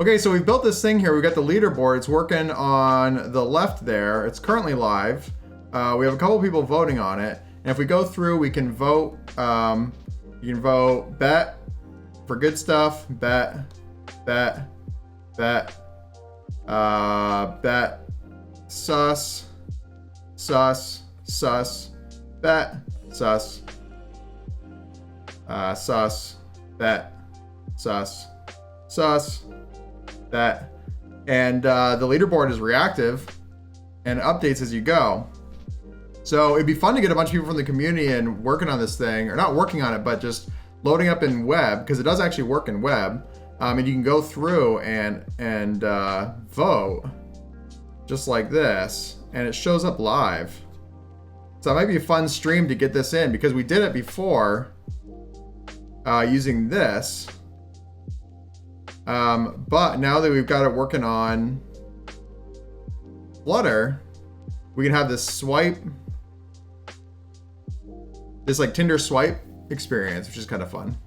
Okay, so we've built this thing here. We've got the leaderboard. It's working on the left there. It's currently live. We have a couple people voting on it. And if we go through, we can vote. You can vote bet for good stuff, bet, bet, bet, bet, sus, sus, sus, bet, sus, sus, bet, sus, sus, bet. And the leaderboard is reactive and updates as you go. So it'd be fun to get a bunch of people from the community and working on this thing, or not working on it, but just loading up in web, because it does actually work in web. And you can go through and vote just like this, and it shows up live. So it might be a fun stream to get this in, because we did it before using this. But now that we've got it working on Flutter, we can have this swipe, this like Tinder swipe experience, which is kind of fun.